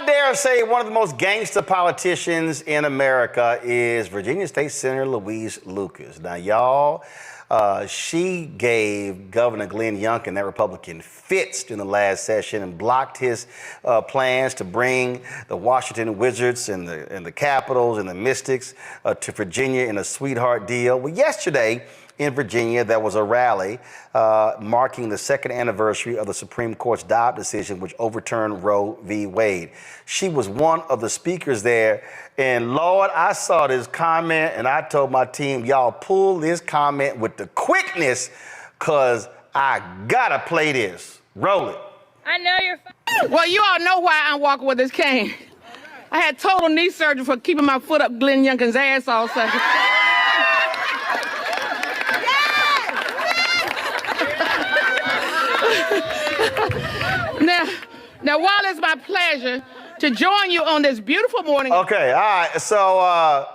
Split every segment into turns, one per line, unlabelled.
I dare say one of the most gangster politicians in America is Virginia State Senator Louise Lucas. Now, y'all, she gave Governor Glenn Youngkin, that Republican, fits in the last session and blocked his plans to bring the Washington Wizards and the Capitals and the Mystics to Virginia in a sweetheart deal. Well, yesterday, in Virginia, there was a rally marking the second anniversary of the Supreme Court's Dobbs decision, which overturned Roe v. Wade. She was one of the speakers there. And Lord, I saw this comment and I told my team, y'all pull this comment with the quickness, because I gotta play this. Roll it.
I know you're Well, you all know why I'm walking with this cane. I had total knee surgery for keeping my foot up Glenn Youngkin's ass all second. Now, while it's my pleasure to join you on this beautiful morning.
Okay, all right, so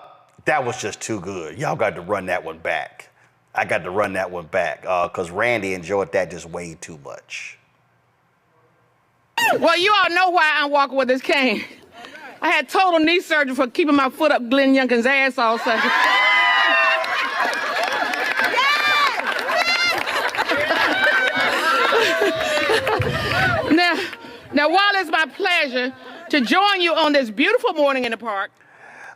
that was just too good. Y'all got to run that one back. I got to run that one back because Randy enjoyed that just way too much.
Well, you all know why I'm walking with this cane. I had total knee surgery for keeping my foot up Glenn Youngkin's ass all second. Now, while it's my pleasure to join you on this beautiful morning in the park.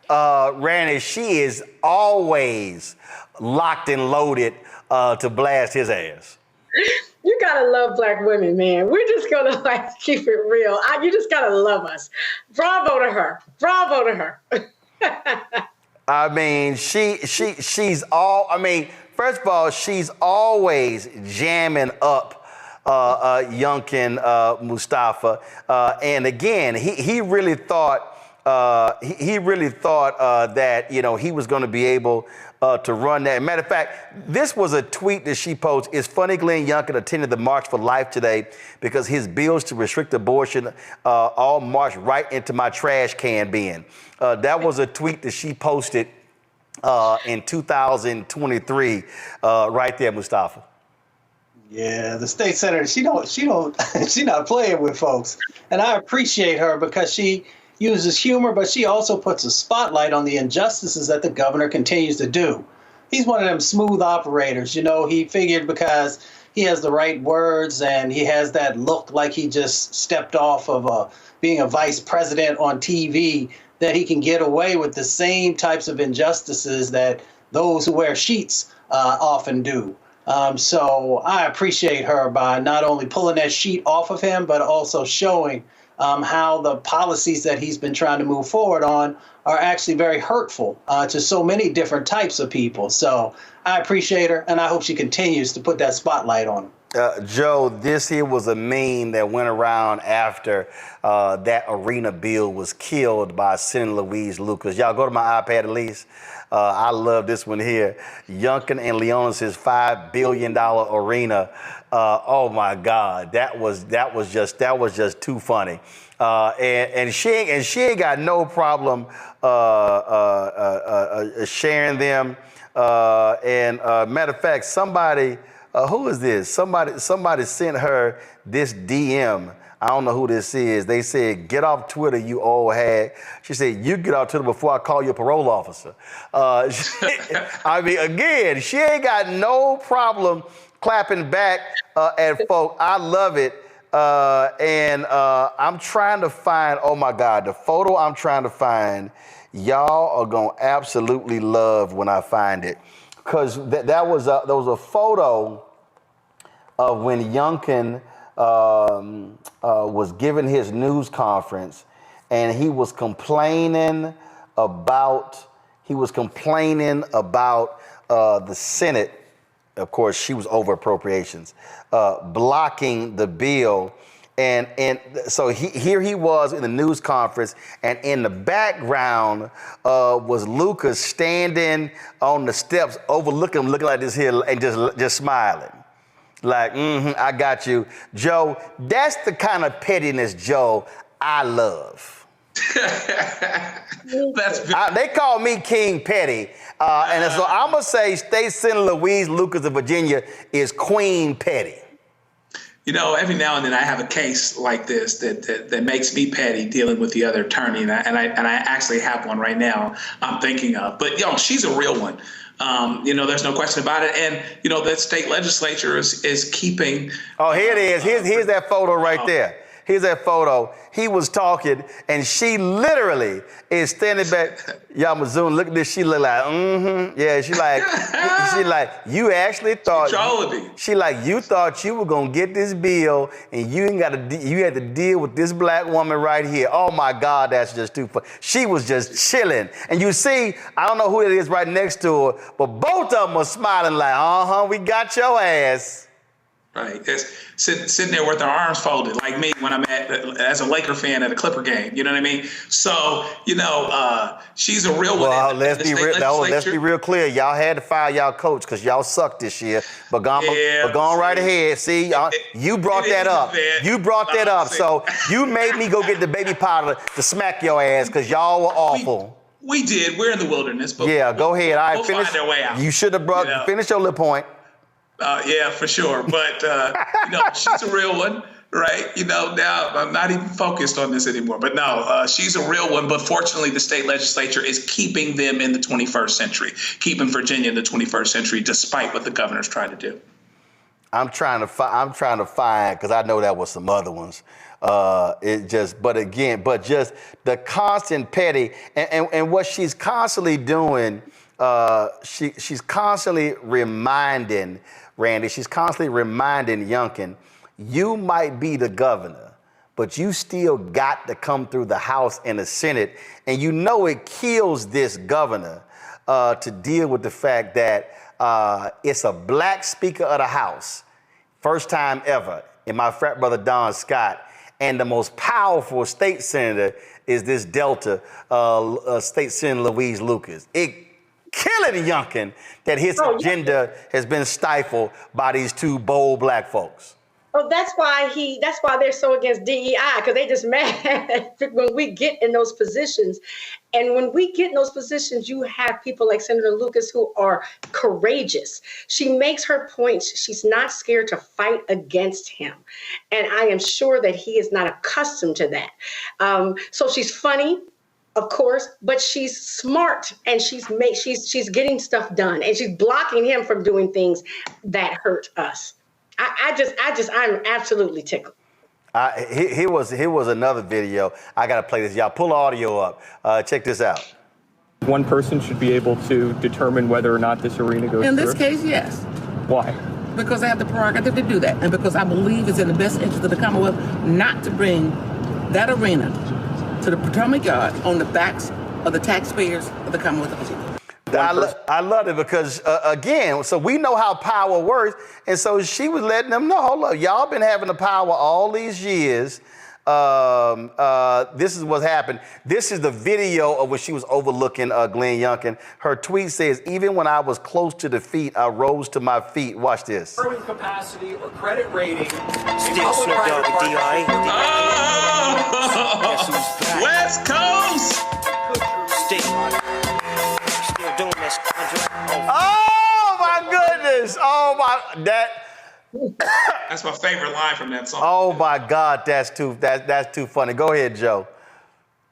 Randy, she is always locked and loaded to blast his ass.
You gotta love black women, man. We're just gonna keep it real. You just gotta love us. Bravo to her. Bravo to her.
I mean, she's all. I mean, first of all, she's always jamming up Youngkin, Mustafa, and again, he really thought that he was going to be able to run that. Matter of fact, this was a tweet that she posted. It's funny Glenn Youngkin attended the March for Life today because his bills to restrict abortion all marched right into my trash can bin. That was a tweet that she posted in 2023, right there, Mustafa.
Yeah, the state senator, she's not playing with folks. And I appreciate her because she uses humor, but she also puts a spotlight on the injustices that the governor continues to do. He's one of them smooth operators. You know, he figured because he has the right words and he has that look like he just stepped off of being a vice president on TV, that he can get away with the same types of injustices that those who wear sheets often do. So I appreciate her by not only pulling that sheet off of him, but also showing how the policies that he's been trying to move forward on are actually very hurtful to so many different types of people. So I appreciate her, and I hope she continues to put that spotlight on him.
Joe, this here was a meme that went around after that arena bill was killed by Senator Louise Lucas. Y'all go to my iPad at least. I love this one here. Youngkin and Leonis's $5 billion arena. Oh my God, that was just too funny. And she ain't got no problem sharing them. And matter of fact, somebody. Who is this? Somebody sent her this DM. I don't know who this is. They said, "Get off Twitter, you old hag." She said, "You get off Twitter before I call you a parole officer." I mean, again, she ain't got no problem clapping back at folk. I love it. And I'm trying to find, oh my God, the photo I'm trying to find, y'all are going to absolutely love when I find it. Because there was a photo of when Youngkin was giving his news conference, and he was complaining about the Senate. Of course, she was over appropriations, blocking the bill. And so here he was in the news conference, and in the background was Lucas standing on the steps overlooking him, looking like this here, and just smiling. Like, I got you. Joe, that's the kind of pettiness, Joe, I love. They call me King Petty. And so I'm going to say State Senator Louise Lucas of Virginia is Queen Petty.
every now and then I have a case like this that makes me petty dealing with the other attorney, and I actually have one right now I'm thinking of. But she's a real one. There's no question about it. And that state legislature is keeping.
Oh, here it is. Here's that photo right there. Here's that photo. He was talking, and she literally is standing back. Y'all, Mazoon, look at this. She look like, yeah. She like, you actually thought. She like, you thought you were gonna get this bill, and you had to deal with this black woman right here. Oh my God, that's just too funny. She was just chilling, and you see, I don't know who it is right next to her, but both of them are smiling like, we got your ass.
Right, it's sitting there with their arms folded, like me when I'm as a Laker fan at a Clipper game. You know what I mean? So she's a real one.
Well, let's be real clear. Y'all had to fire y'all coach because y'all sucked this year. But go on right ahead. See, you brought that up. You brought that up. So you made me go get the baby powder to smack your ass because y'all were awful.
We did. We're in the wilderness. But
yeah, go ahead. All right,
we'll
finish.
Find our way out.
You should have finish your little point.
Yeah, for sure. But, she's a real one, right? Now I'm not even focused on this anymore. But no, she's a real one. But fortunately, the state legislature is keeping them in the 21st century, keeping Virginia in the 21st century, despite what the governor's trying to do.
I'm trying to find, because I know that was some other ones. But just the constant petty and what she's constantly doing, she's constantly reminding Randy, she's constantly reminding Youngkin, you might be the governor, but you still got to come through the House and the Senate. And it kills this governor to deal with the fact that it's a black Speaker of the House, first time ever, in my frat brother Don Scott, and the most powerful state senator is this Delta state senator Louise Lucas. Killing Youngkin that his agenda has been stifled by these two bold black folks.
Oh, that's why they're so against DEI, because they just mad when we get in those positions. And when we get in those positions, you have people like Senator Lucas who are courageous. She makes her points. She's not scared to fight against him. And I am sure that he is not accustomed to that. So she's funny, of course, but she's smart and she's getting stuff done, and she's blocking him from doing things that hurt us. I'm absolutely tickled.
Here was another video. I gotta play this. Y'all pull audio up. Check this out.
One person should be able to determine whether or not this arena goes through.
In this case, yes.
Why?
Because I have the prerogative to do that, and because I believe it's in the best interest of the Commonwealth not to bring that arena to the Potomac Yard on the backs of the taxpayers of the Commonwealth of Virginia.
I love it because, again, so we know how power works. And so she was letting them know, hold up, y'all been having the power all these years. This is what's happened. This is the video of when she was overlooking Glenn Youngkin. Her tweet says, even when I was close to defeat, I rose to my feet. Watch this.
Borrowing capacity or credit rating.
Still Snoop Dogg with D.I.
West Coast!
Still doing this.
Oh my goodness!
That's my favorite line from that song.
Oh my God, that's too funny. Go ahead, Joe.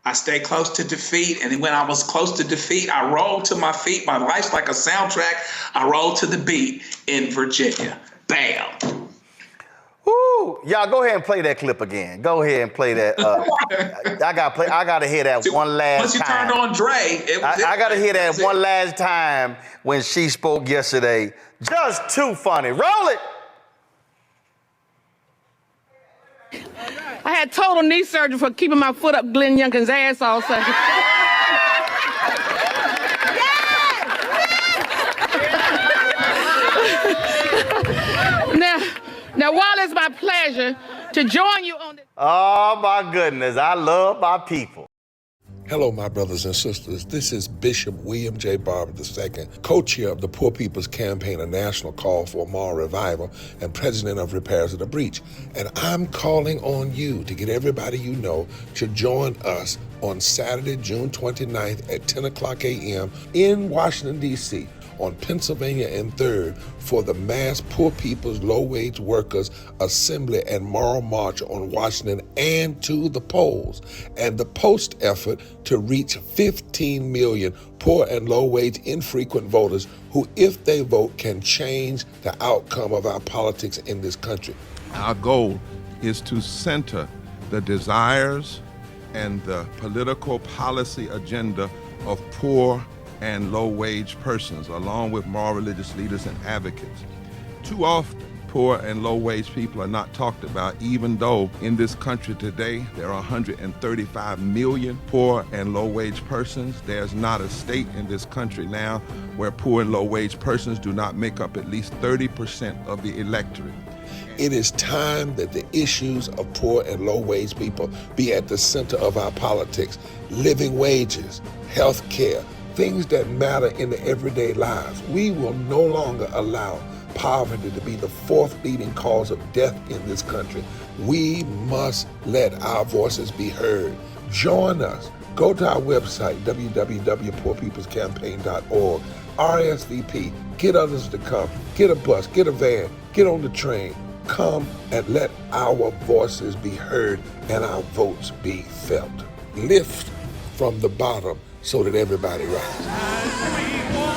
I stay close to defeat, and when I was close to defeat, I rolled to my feet. My life's like a soundtrack. I rolled to the beat in Virginia. Bam.
Woo! Y'all go ahead and play that clip again. Go ahead and play that. I gotta hear that one last time.
Once you turned on Dre,
I gotta hear that one last time when she spoke yesterday. Just too funny. Roll it.
I had total knee surgery for keeping my foot up Glenn Youngkin's ass all Sunday. Now, while it's my pleasure to join you on this.
Oh my goodness, I love my people.
Hello, my brothers and sisters. This is Bishop William J. Barber II, co-chair of the Poor People's Campaign, a national call for moral revival, and president of Repairs of the Breach. And I'm calling on you to get everybody you know to join us on Saturday, June 29th at 10 o'clock a.m. in Washington, D.C. on Pennsylvania and 3rd for the mass Poor People's Low-Wage Workers Assembly and Moral March on Washington and to the polls, and the post effort to reach 15 million poor and low-wage infrequent voters who, if they vote, can change the outcome of our politics in this country.
Our goal is to center the desires and the political policy agenda of poor and low-wage persons, along with moral religious leaders and advocates. Too often, poor and low-wage people are not talked about, even though in this country today there are 135 million poor and low-wage persons. There's not a state in this country now where poor and low-wage persons do not make up at least 30% of the electorate.
It is time that the issues of poor and low-wage people be at the center of our politics. Living wages, health care, things that matter in the everyday lives. We will no longer allow poverty to be the fourth leading cause of death in this country. We must let our voices be heard. Join us. Go to our website, www.poorpeoplescampaign.org. RSVP. Get others to come. Get a bus. Get a van. Get on the train. Come and let our voices be heard and our votes be felt. Lift from the bottom so that everybody rises.